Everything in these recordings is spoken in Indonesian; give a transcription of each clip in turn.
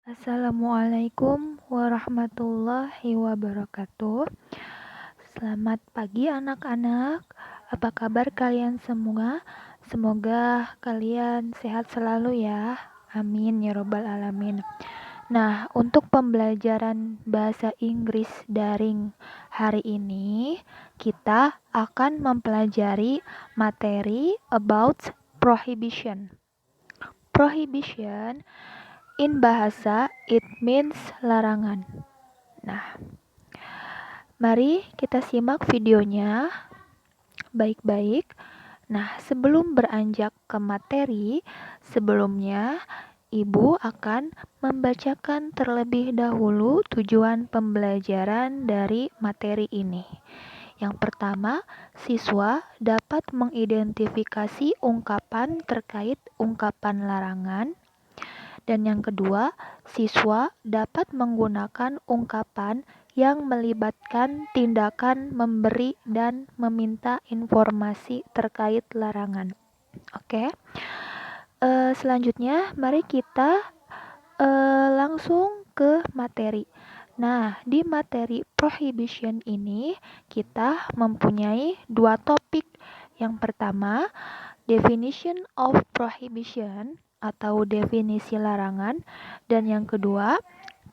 Assalamualaikum warahmatullahi wabarakatuh. Selamat pagi anak-anak. Apa kabar kalian semua? Semoga kalian sehat selalu ya. Amin ya robbal alamin. Nah, untuk pembelajaran bahasa Inggris daring hari ini, kita akan mempelajari materi about prohibition. Prohibition in bahasa, it means larangan. Nah, mari kita simak videonya baik-baik. Nah, sebelum beranjak ke materi, sebelumnya Ibu akan membacakan terlebih dahulu tujuan pembelajaran dari materi ini. Yang pertama, siswa dapat mengidentifikasi ungkapan terkait ungkapan larangan. Dan yang kedua, siswa dapat menggunakan ungkapan yang melibatkan tindakan memberi dan meminta informasi terkait larangan. Oke. Selanjutnya, mari kita langsung ke materi. Nah, di materi prohibition ini kita mempunyai dua topik. Yang pertama, definition of prohibition atau definisi larangan, dan yang kedua,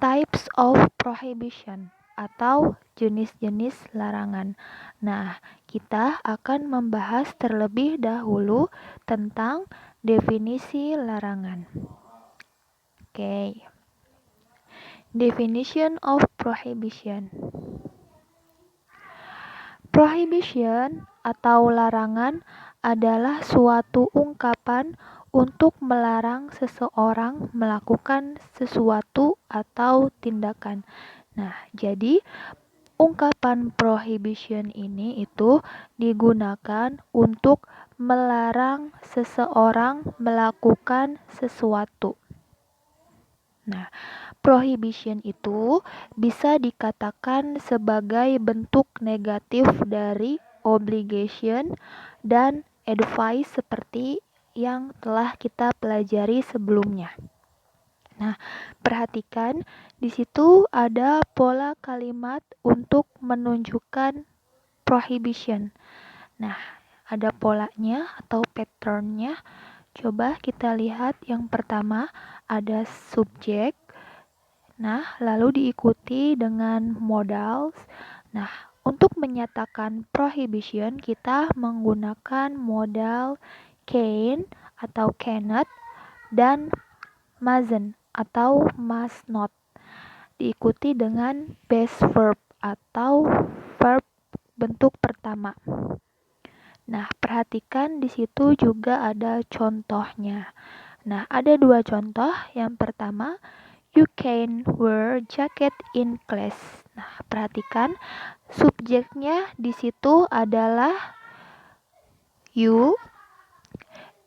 types of prohibition atau jenis-jenis larangan. Nah, kita akan membahas terlebih dahulu tentang definisi larangan. Oke. Definition of prohibition. Prohibition atau larangan adalah suatu ungkapan untuk melarang seseorang melakukan sesuatu atau tindakan. Nah, jadi ungkapan prohibition ini itu digunakan untuk melarang seseorang melakukan sesuatu. Nah, prohibition itu bisa dikatakan sebagai bentuk negatif dari obligation dan advice seperti yang telah kita pelajari sebelumnya. Nah, perhatikan di situ ada pola kalimat untuk menunjukkan prohibition. Nah, ada polanya atau patternnya. Coba kita lihat yang pertama ada subjek. Nah, lalu diikuti dengan modals. Nah, untuk menyatakan prohibition kita menggunakan modal can atau cannot dan mustn't atau must not. Diikuti dengan base verb atau verb bentuk pertama. Nah, perhatikan di situ juga ada contohnya. Nah, ada dua contoh. Yang pertama, you can wear jacket in class. Nah, perhatikan subjeknya di situ adalah you,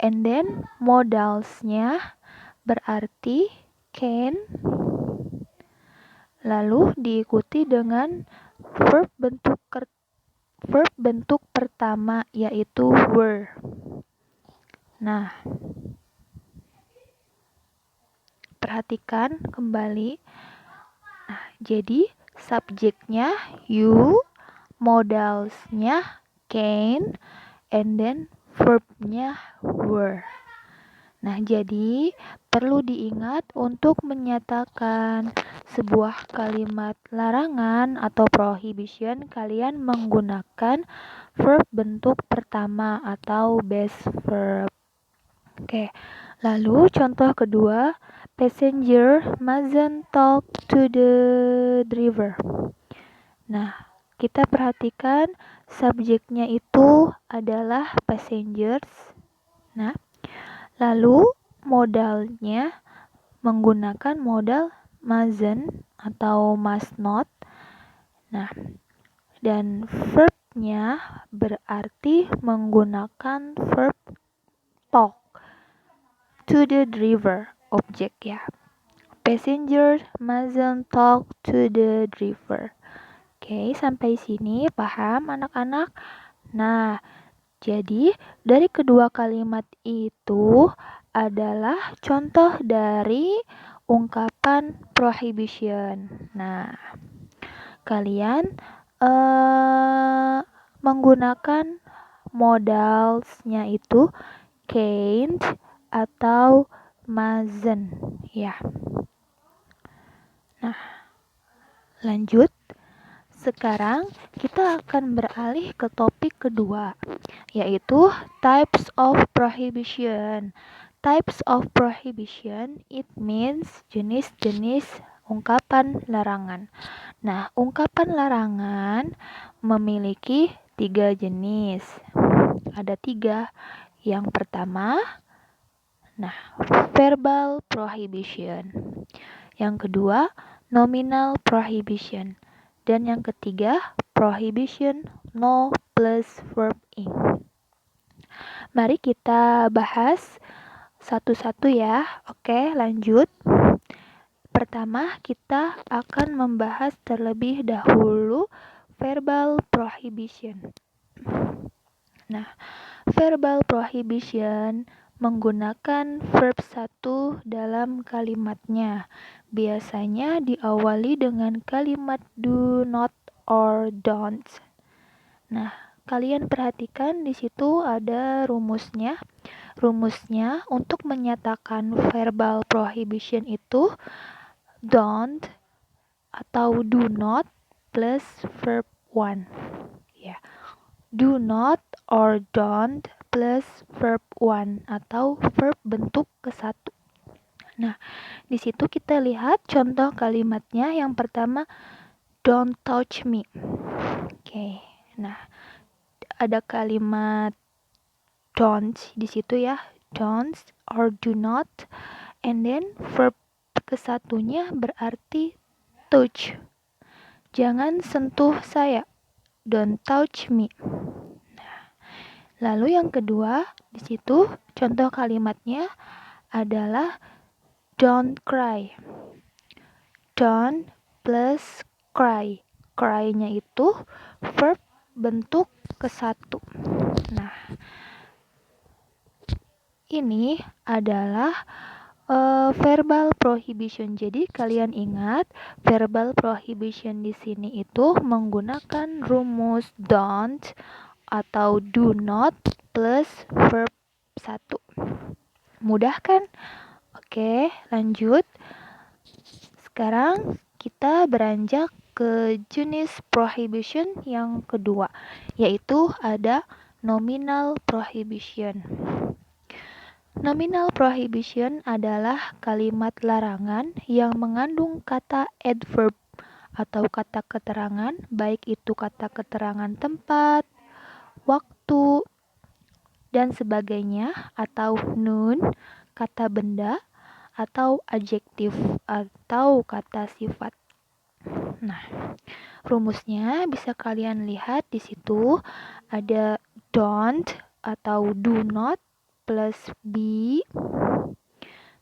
and then modalsnya berarti can, lalu diikuti dengan verb bentuk pertama yaitu were. Nah, perhatikan kembali. Nah, jadi subjeknya you, modalsnya can, and then verbnya were. Nah, jadi perlu diingat untuk menyatakan sebuah kalimat larangan atau prohibition, kalian menggunakan verb bentuk pertama atau base verb. Oke, lalu contoh kedua, passenger mustn't talk to the driver. Nah, kita perhatikan subjeknya itu adalah passengers. Nah, lalu modalnya menggunakan modal mustn't atau must not. Nah, dan verbnya berarti menggunakan verb talk to the driver, objek ya. Passengers mustn't talk to the driver. Oke, sampai sini paham anak-anak? Nah, jadi dari kedua kalimat itu adalah contoh dari ungkapan prohibition. Nah, kalian menggunakan modalsnya itu can't atau mustn't ya. Nah, lanjut. Sekarang kita akan beralih ke topik kedua, yaitu types of prohibition. Types of prohibition, it means jenis-jenis ungkapan larangan. Nah, ungkapan larangan memiliki 3 jenis. Ada 3. Yang pertama, verbal prohibition. Yang kedua, nominal prohibition. Dan yang ketiga, prohibition no plus verb ing. Mari kita bahas satu-satu ya. Oke, lanjut. Pertama, kita akan membahas terlebih dahulu verbal prohibition. Nah, verbal prohibition menggunakan verb 1 dalam kalimatnya. Biasanya diawali dengan kalimat do not or don't. Nah, kalian perhatikan di situ ada rumusnya. Rumusnya untuk menyatakan verbal prohibition itu don't atau do not plus verb 1. Ya. Do not or don't plus verb 1 atau verb bentuk ke-1. Nah, di situ kita lihat contoh kalimatnya. Yang pertama, don't touch me. Oke. Nah, ada kalimat don't di situ ya. Don't or do not. And then verb ke-1-nya berarti touch. Jangan sentuh saya. Don't touch me. Lalu yang kedua, di situ contoh kalimatnya adalah don't cry. Don't plus cry. Cry-nya itu verb bentuk ke-1. Nah, ini adalah verbal prohibition. Jadi kalian ingat verbal prohibition di sini itu menggunakan rumus don't atau do not plus verb 1. Mudah kan? Oke, lanjut. Sekarang kita beranjak ke jenis prohibition yang kedua, yaitu ada nominal prohibition. Nominal prohibition adalah kalimat larangan yang mengandung kata adverb atau kata keterangan, baik itu kata keterangan tempat, waktu, dan sebagainya, atau noun, kata benda, atau adjektif atau kata sifat. Nah, rumusnya bisa kalian lihat di situ ada don't atau do not plus be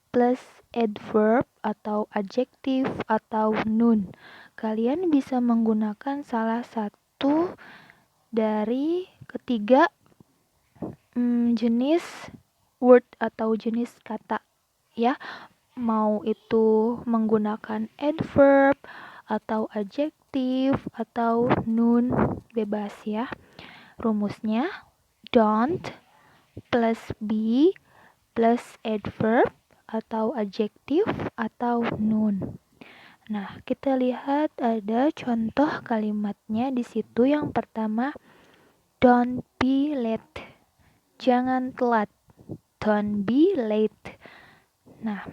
plus adverb atau adjektif atau noun. Kalian bisa menggunakan salah satu dari ketiga jenis word atau jenis kata ya. Mau itu menggunakan adverb atau adjektif atau noun, bebas ya. Rumusnya don't plus be plus adverb atau adjektif atau noun. Nah, kita lihat ada contoh kalimatnya di situ. Yang pertama, don't be late. Jangan telat. Don't be late. Nah,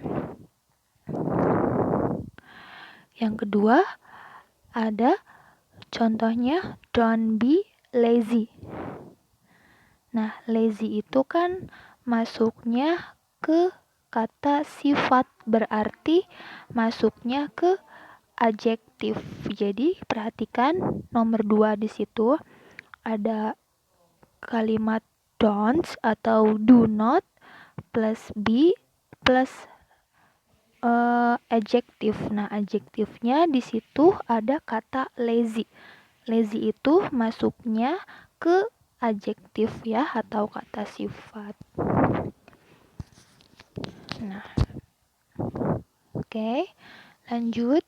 yang kedua ada contohnya don't be lazy. Nah, lazy itu kan masuknya ke kata sifat, berarti masuknya ke adjektif. Jadi perhatikan nomor 2 di situ ada kalimat don't atau do not plus be plus adjektif. Nah, adjektifnya di situ ada kata lazy. Lazy itu masuknya ke adjektif ya atau kata sifat. Nah, Oke, lanjut.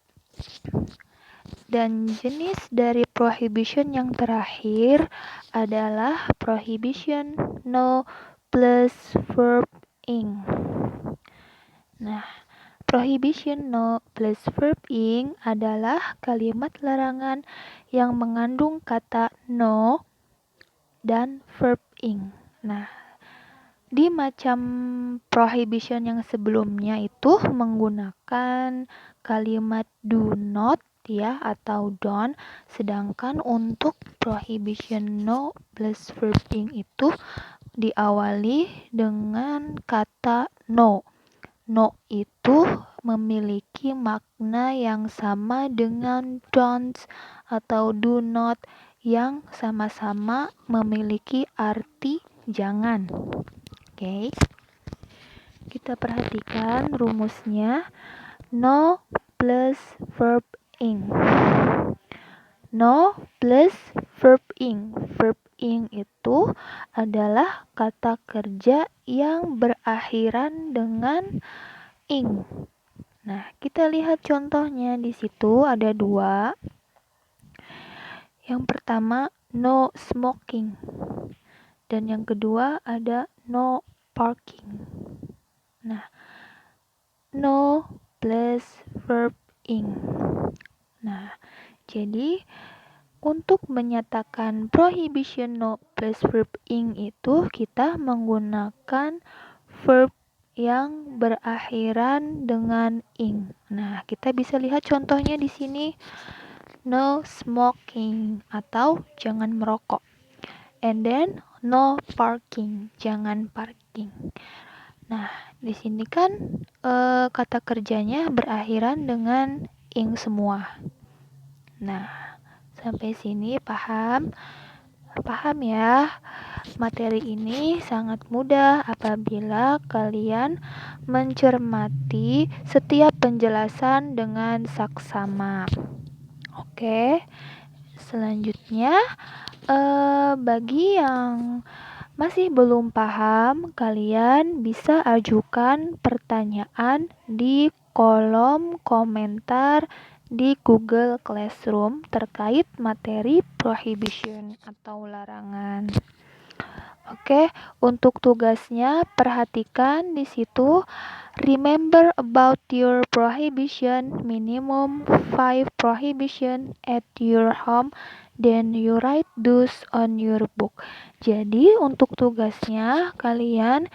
Dan jenis dari prohibition yang terakhir adalah prohibition no plus verb ing. Nah, prohibition no plus verb ing adalah kalimat larangan yang mengandung kata no dan verb ing. Nah, di macam prohibition yang sebelumnya itu menggunakan kalimat do not ya atau don't, sedangkan untuk prohibition no plus verb ing itu diawali dengan kata no. No itu memiliki makna yang sama dengan don't atau do not yang sama-sama memiliki arti jangan. Oke, kita perhatikan rumusnya. No plus verb ing. No plus verb ing. Verb ing itu adalah kata kerja yang berakhiran dengan ing. Nah, kita lihat contohnya di situ ada dua. Yang pertama no smoking. Dan yang kedua ada no parking. Nah, no plus verb ing. Nah, jadi untuk menyatakan prohibition no plus verb ing itu kita menggunakan verb yang berakhiran dengan ing. Nah, kita bisa lihat contohnya di sini no smoking atau jangan merokok. And then no parking, jangan parking. Nah, di sini kan kata kerjanya berakhiran dengan ing semua. Nah, sampai sini paham? Paham ya? Materi ini sangat mudah apabila kalian mencermati setiap penjelasan dengan saksama. Oke, selanjutnya bagi yang masih belum paham, kalian bisa ajukan pertanyaan di kolom komentar di Google Classroom terkait materi prohibition atau larangan. Oke, untuk tugasnya perhatikan di situ. Remember about your prohibition, minimum 5 prohibition at your home, then you write those on your book. Jadi untuk tugasnya kalian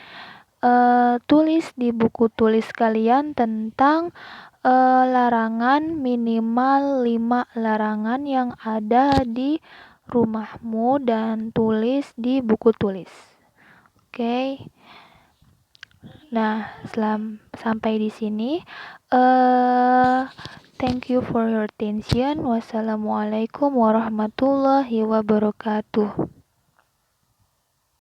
tulis di buku tulis kalian tentang larangan minimal 5 larangan yang ada di rumahmu dan tulis di buku tulis. Oke. Nah, sampai di sini. Thank you for your attention. Wassalamualaikum warahmatullahi wabarakatuh.